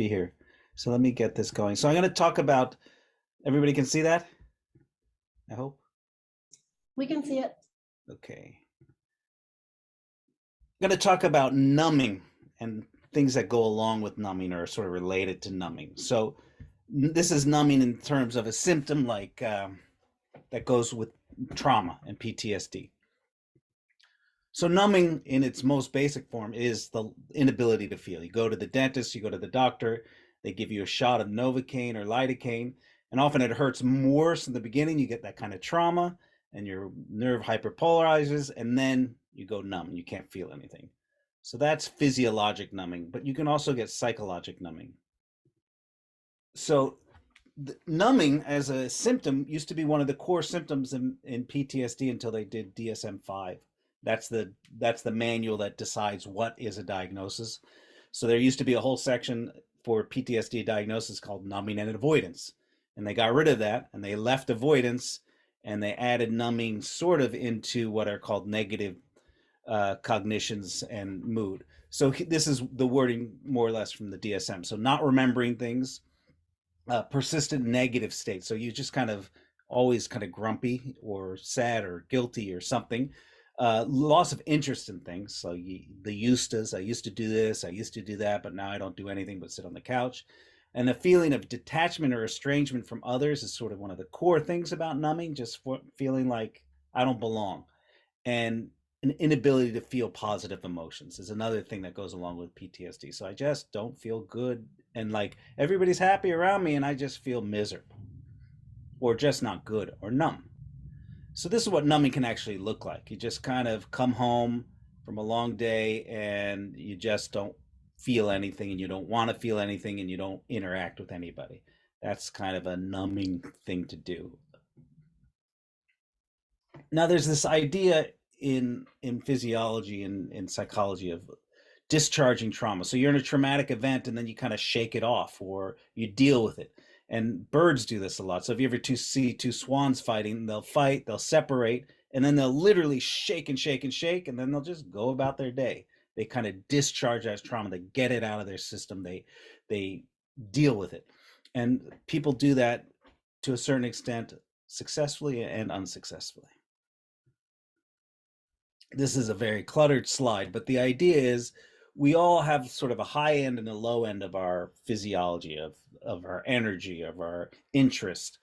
be here. So let me get this going. So I'm going to talk about, everybody can see that? I hope. We can see it. Okay. I'm going to talk about numbing and things that go along with numbing or are sort of related to numbing. So this is numbing in terms of a symptom like that goes with trauma and PTSD. So numbing in its most basic form is the inability to feel. You go to the dentist, you go to the doctor, they give you a shot of Novocaine or lidocaine, and often it hurts worse in the beginning. You get that kind of trauma and your nerve hyperpolarizes, and then you go numb and you can't feel anything. So that's physiologic numbing, but you can also get psychologic numbing. So numbing as a symptom used to be one of the core symptoms in PTSD until they did DSM-5. That's the manual that decides what is a diagnosis. So there used to be a whole section for PTSD diagnosis called numbing and avoidance. And they got rid of that and they left avoidance and they added numbing sort of into what are called negative cognitions and mood. So this is the wording more or less from the DSM. So not remembering things, persistent negative state. So you just kind of always kind of grumpy or sad or guilty or something. Loss of interest in things. So the I used to do this, I used to do that, but now I don't do anything but sit on the couch. And the feeling of detachment or estrangement from others is sort of one of the core things about numbing, just feeling like I don't belong. And an inability to feel positive emotions is another thing that goes along with PTSD. So I just don't feel good. And like everybody's happy around me, and I just feel miserable or just not good or numb. So this is what numbing can actually look like. You just kind of come home from a long day and you just don't feel anything and you don't want to feel anything and you don't interact with anybody. That's kind of a numbing thing to do. Now there's this idea in physiology and in psychology of discharging trauma. So you're in a traumatic event and then you kind of shake it off or you deal with it. And birds do this a lot. So if you ever see two swans fighting, they'll fight, they'll separate, and then they'll literally shake and shake and shake, and then they'll just go about their day. They kind of discharge that trauma. They get it out of their system. They deal with it. And people do that to a certain extent successfully and unsuccessfully. This is a very cluttered slide, but the idea is we all have sort of a high end and a low end of our physiology, of our energy, of our interest.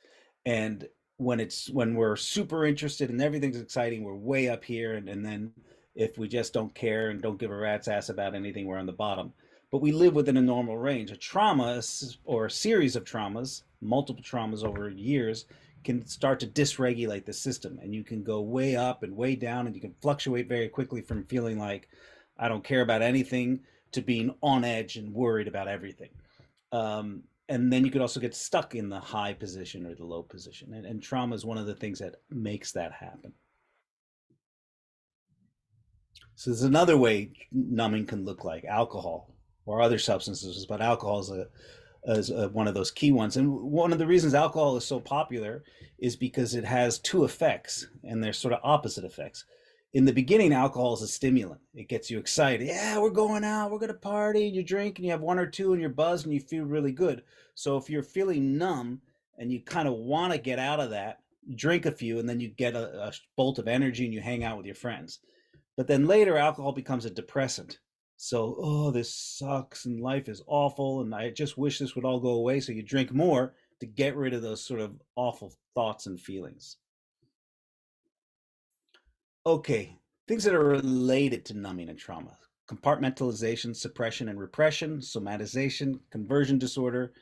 And when we're super interested and everything's exciting, we're way up here. And then if we just don't care and don't give a rat's ass about anything, we're on the bottom. But we live within a normal range. A trauma or a series of traumas, multiple traumas over years, can start to dysregulate the system and you can go way up and way down and you can fluctuate very quickly from feeling like I don't care about anything to being on edge and worried about everything. And then you could also get stuck in the high position or the low position. And trauma is one of the things that makes that happen. So there's another way numbing can look like alcohol or other substances, but alcohol is one of those key ones. And one of the reasons alcohol is so popular is because it has two effects, and they're sort of opposite effects. In the beginning, alcohol is a stimulant. It gets you excited. Yeah, we're going out, we're going to party, and you drink, and you have one or two, and you're buzzed, and you feel really good. So if you're feeling numb and you kind of want to get out of that, drink a few, and then you get a bolt of energy, and you hang out with your friends. But then later, alcohol becomes a depressant. So, oh, this sucks and life is awful and I just wish this would all go away. So you drink more to get rid of those sort of awful thoughts and feelings. Okay, things that are related to numbing and trauma: compartmentalization, suppression and repression, somatization, conversion disorder,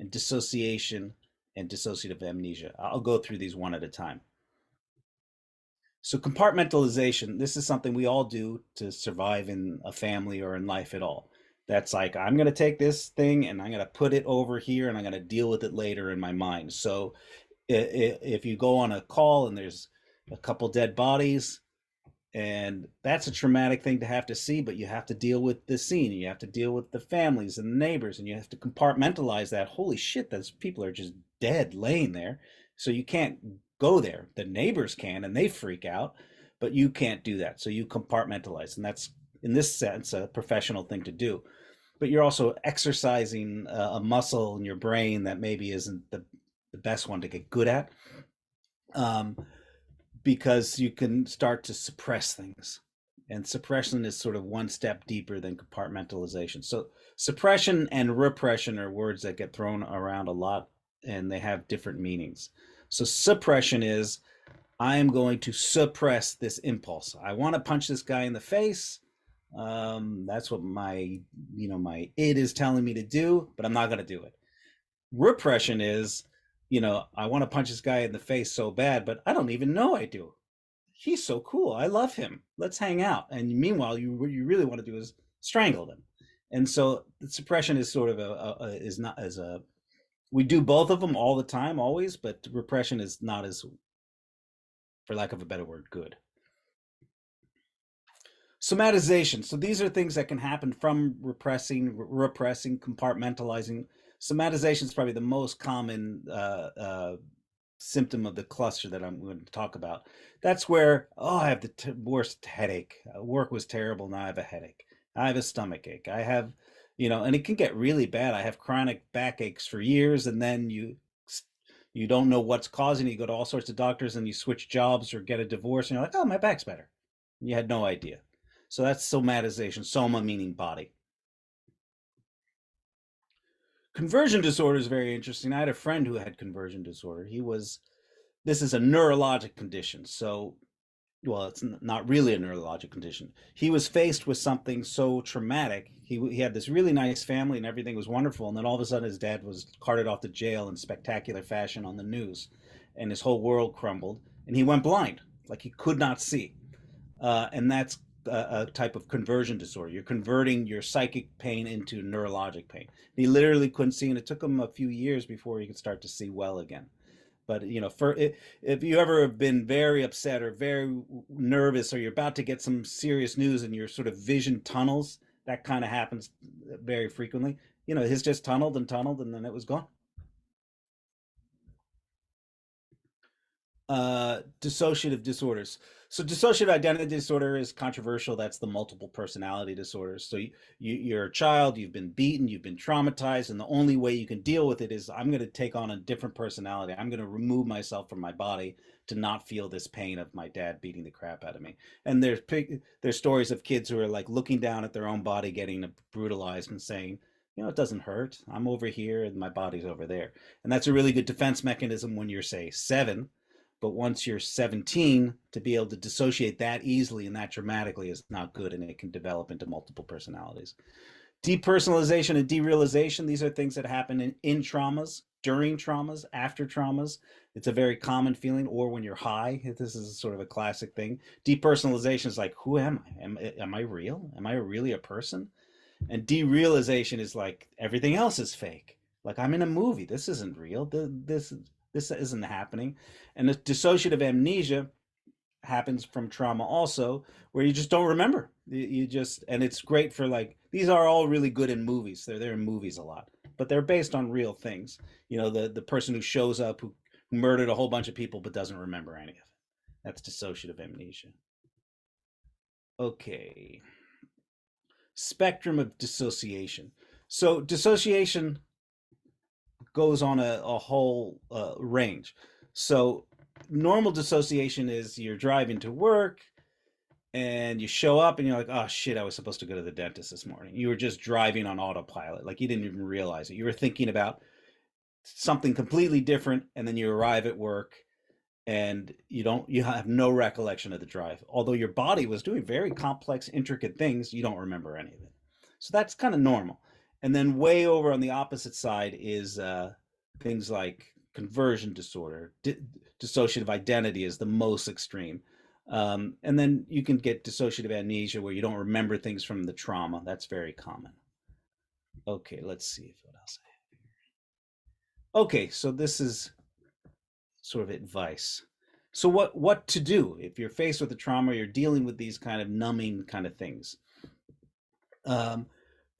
and dissociation and dissociative amnesia. I'll go through these one at a time. So compartmentalization, this is something we all do to survive in a family or in life at all. That's like, I'm going to take this thing and I'm going to put it over here and I'm going to deal with it later in my mind. So if you go on a call and there's a couple dead bodies, and that's a traumatic thing to have to see, but you have to deal with the scene and you have to deal with the families and the neighbors and you have to compartmentalize that. Holy shit, those people are just dead laying there. So you can't go there. The neighbors can and they freak out, but you can't do that. So you compartmentalize. And that's, in this sense, a professional thing to do. but you're also exercising a muscle in your brain that maybe isn't the best one to get good at, um, because you can start to suppress things. And suppression is sort of one step deeper than compartmentalization. So suppression and repression are words that get thrown around a lot, and they have different meanings. So suppression is, I am going to suppress this impulse. I want to punch this guy in the face. That's what my id is telling me to do, but I'm not going to do it. Repression is, I want to punch this guy in the face so bad, but I don't even know I do. He's so cool. I love him. Let's hang out. And meanwhile, what you really want to do is strangle them. And so the suppression is sort of is not as a we do both of them all the time, always, but repression is not as, for lack of a better word, good. Somatization. So these are things that can happen from repressing, compartmentalizing. Somatization is probably the most common symptom of the cluster that I'm going to talk about. That's where, oh, I have the worst headache. Work was terrible. Now I have a headache. I have a stomach ache. I have, and it can get really bad. I have chronic backaches for years, and then you don't know what's causing it. You go to all sorts of doctors, and you switch jobs or get a divorce, and you're like, oh, my back's better. You had no idea. So that's somatization. Soma meaning body. Conversion disorder is very interesting. I had a friend who had conversion disorder. This is a neurologic condition. So, well, it's not really a neurologic condition. He was faced with something so traumatic. He had this really nice family and everything was wonderful. And then all of a sudden, his dad was carted off to jail in spectacular fashion on the news, and his whole world crumbled. And he went blind, like he could not see. And that's a type of conversion disorder. You're converting your psychic pain into neurologic pain. He literally couldn't see, and it took him a few years before he could start to see well again. But if you ever have been very upset or very nervous, or you're about to get some serious news and your sort of vision tunnels, that kind of happens very frequently. His just tunneled and tunneled, and then it was gone. Dissociative disorders. So dissociative identity disorder is controversial. That's the multiple personality disorder. So you're a child, you've been beaten, you've been traumatized, and the only way you can deal with it is, I'm going to take on a different personality. I'm going to remove myself from my body to not feel this pain of my dad beating the crap out of me. And there's stories of kids who are like looking down at their own body getting brutalized and saying, it doesn't hurt. I'm over here and my body's over there. And that's a really good defense mechanism when you're, say, 7. But once you're 17, to be able to dissociate that easily and that dramatically is not good, and it can develop into multiple personalities. Depersonalization and derealization, these are things that happen in traumas, during traumas, after traumas. It's a very common feeling, or when you're high. This is sort of a classic thing. Depersonalization is like, who am I? Am I real? Am I really a person? And derealization is like, everything else is fake. Like, I'm in a movie. This isn't real. This isn't happening. And the dissociative amnesia happens from trauma also, where you just don't remember. You just, and it's great for, like, these are all really good in movies. They're in movies a lot, but they're based on real things. The person who shows up who murdered a whole bunch of people but doesn't remember any of it. That's dissociative amnesia. Okay. Spectrum of dissociation. So dissociation goes on a whole range. So normal dissociation is, you're driving to work and you show up and you're like, oh shit, I was supposed to go to the dentist this morning. You were just driving on autopilot. Like, you didn't even realize it. You were thinking about something completely different, and then you arrive at work and you have no recollection of the drive. Although your body was doing very complex, intricate things, you don't remember any of it. So that's kind of normal. And then way over on the opposite side is things like conversion disorder. Dissociative identity is the most extreme. And then you can get dissociative amnesia, where you don't remember things from the trauma. That's very common. Okay, let's see what else I have. Okay, so this is sort of advice. So what to do if you're faced with a trauma, you're dealing with these kind of numbing kind of things. Um,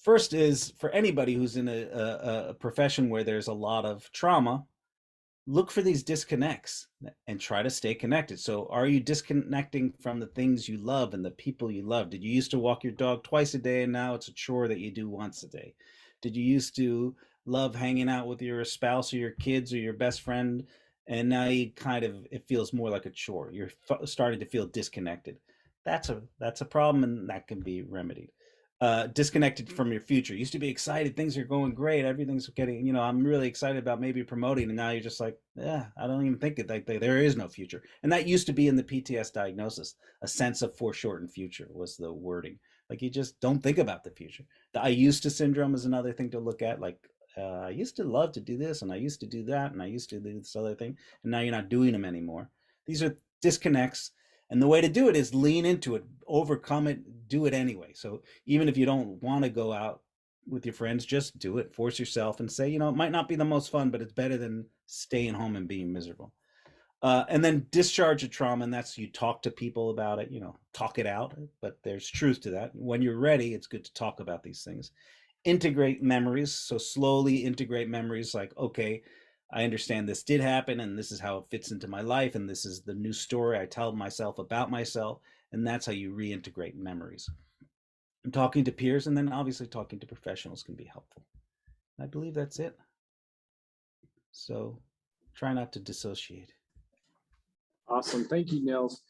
First is, for anybody who's in a profession where there's a lot of trauma, look for these disconnects and try to stay connected. So, are you disconnecting from the things you love and the people you love? Did you used to walk your dog twice a day and now it's a chore that you do once a day? Did you used to love hanging out with your spouse or your kids or your best friend and now you kind of it feels more like a chore? You're starting to feel disconnected. That's a problem and that can be remedied. Disconnected from your future. Used to be excited, things are going great, everything's getting, I'm really excited about maybe promoting, and now you're just like, yeah, I don't even think it like there is no future. And that used to be in the PTS diagnosis. A sense of foreshortened future was the wording. Like you just don't think about the future. The I used to syndrome is another thing to look at. Like I used to love to do this, and I used to do that, and I used to do this other thing, and now you're not doing them anymore. These are disconnects, and the way to do it is lean into it, overcome it, do it anyway. So even if you don't want to go out with your friends, just do it. Force yourself and say, it might not be the most fun, but it's better than staying home and being miserable. And then discharge a trauma, and that's you talk to people about it, talk it out. But there's truth to that. When you're ready, it's good to talk about these things. Integrate memories. So slowly integrate memories like, okay, I understand this did happen and this is how it fits into my life and this is the new story I tell myself about myself. And that's how you reintegrate memories. And talking to peers and then obviously talking to professionals can be helpful. I believe that's it. So try not to dissociate. Awesome. Thank you, Nils.